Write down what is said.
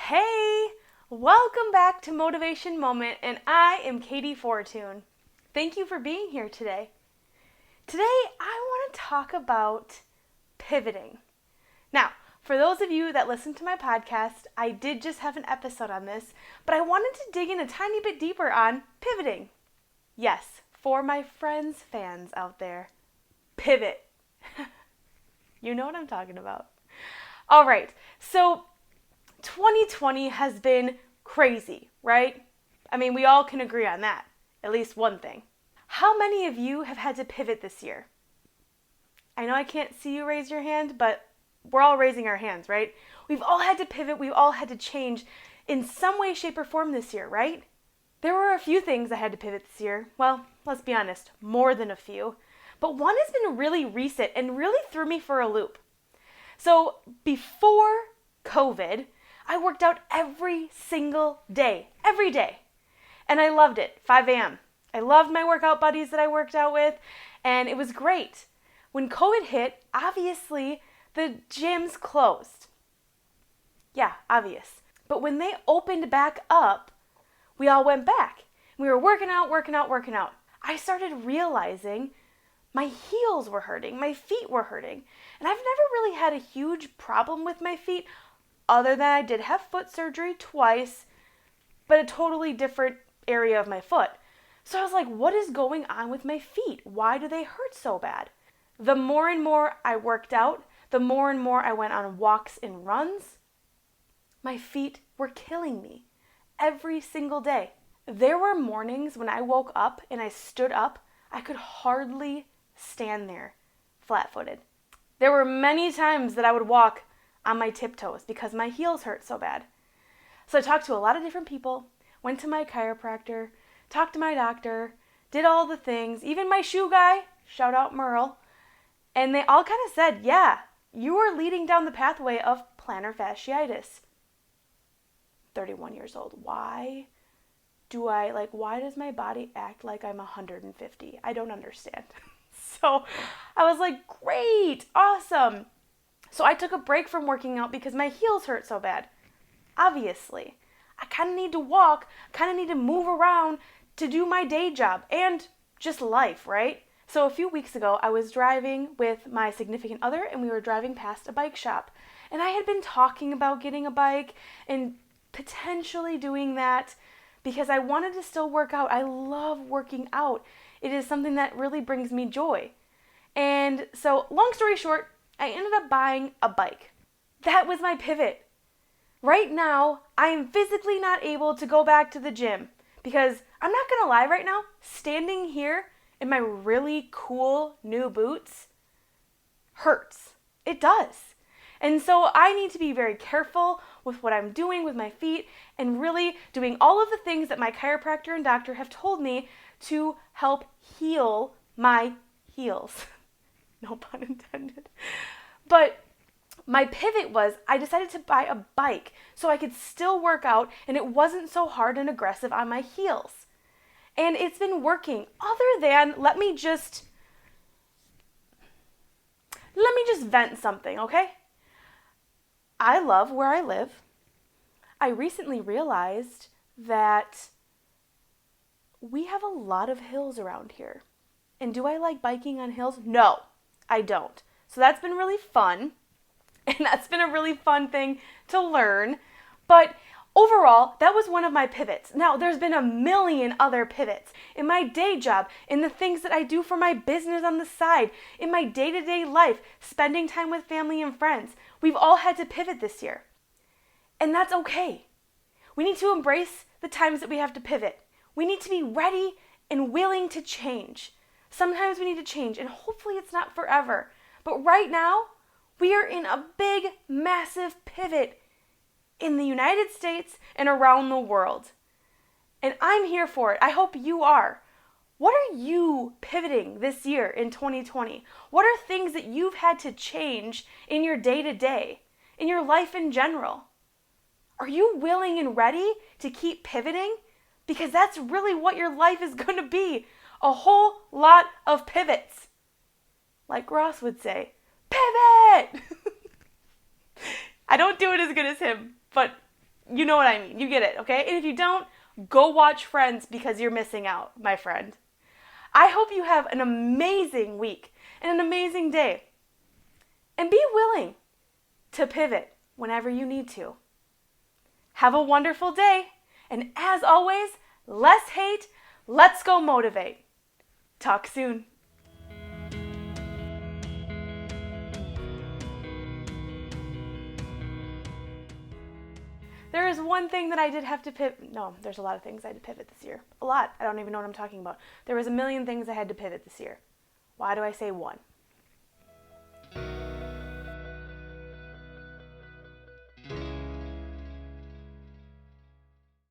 Hey, welcome back to Motivation Moment, and I am Katie Fortune. Thank you for being here today. Today, I want to talk about pivoting. Now, for those of you that listen to my podcast, I did just have an episode on this, but I wanted to dig in a tiny bit deeper on pivoting. Yes, for my friends, fans out there, pivot. You know what I'm talking about. All right, so 2020 has been crazy, right? I mean, we all can agree on that, at least one thing. How many of you have had to pivot this year? I know I can't see you raise your hand, but we're all raising our hands, right? We've all had to pivot, we've all had to change in some way, shape, or form this year, right? There were a few things I had to pivot this year. Well, let's be honest, more than a few. But one has been really recent and really threw me for a loop. So before COVID, I worked out every single day, every day. And I loved it, 5 a.m. I loved my workout buddies that I worked out with, and it was great. When COVID hit, obviously, the gyms closed. Yeah, obvious. But when they opened back up, we all went back. We were working out. I started realizing my heels were hurting, my feet were hurting. And I've never really had a huge problem with my feet, other than I did have foot surgery twice, but a totally different area of my foot. So I was like, what is going on with my feet? Why do they hurt so bad? The more and more I worked out, the more and more I went on walks and runs, my feet were killing me every single day. There were mornings when I woke up and I stood up, I could hardly stand there flat-footed. There were many times that I would walk on my tiptoes because my heels hurt so bad. So I talked to a lot of different people, went to my chiropractor, talked to my doctor, did all the things, even my shoe guy, shout out Merle, and they all kind of said, yeah, you are leading down the pathway of plantar fasciitis. 31 years old. Why does my body act like I'm 150? I don't understand. So I was like, great, awesome. So I took a break from working out because my heels hurt so bad. Obviously, I kind of need to walk, kind of need to move around to do my day job and just life, right? So a few weeks ago, I was driving with my significant other and we were driving past a bike shop. And I had been talking about getting a bike and potentially doing that because I wanted to still work out. I love working out. It is something that really brings me joy. And so, long story short, I ended up buying a bike. That was my pivot. Right now, I am physically not able to go back to the gym because I'm not going to lie right now, standing here in my really cool new boots hurts. It does. And so I need to be very careful with what I'm doing with my feet and really doing all of the things that my chiropractor and doctor have told me to help heal my heels. No pun intended. But my pivot was I decided to buy a bike so I could still work out and it wasn't so hard and aggressive on my heels. And it's been working other than, let me just vent something, okay? I love where I live. I recently realized that we have a lot of hills around here. And do I like biking on hills? No, I don't. So that's been really fun. And that's been a really fun thing to learn. But overall, that was one of my pivots. Now, there's been a million other pivots in my day job, in the things that I do for my business on the side, in my day-to-day life, spending time with family and friends. We've all had to pivot this year. And that's okay. We need to embrace the times that we have to pivot. We need to be ready and willing to change. Sometimes we need to change, and hopefully it's not forever. But right now, we are in a big, massive pivot in the United States and around the world. And I'm here for it. I hope you are. What are you pivoting this year in 2020? What are things that you've had to change in your day-to-day, in your life in general? Are you willing and ready to keep pivoting? Because that's really what your life is going to be. A whole lot of pivots. Like Ross would say, pivot! I don't do it as good as him, but You know what I mean. You get it, okay? And if you don't, go watch Friends because you're missing out, my friend. I hope you have an amazing week and an amazing day. And be willing to pivot whenever you need to. Have a wonderful day. And as always, less hate, let's go motivate. Talk soon. There is one thing that I did have to pivot. No, there's a lot of things I had to pivot this year. A lot. I don't even know what I'm talking about. There was a million things I had to pivot this year. Why do I say one?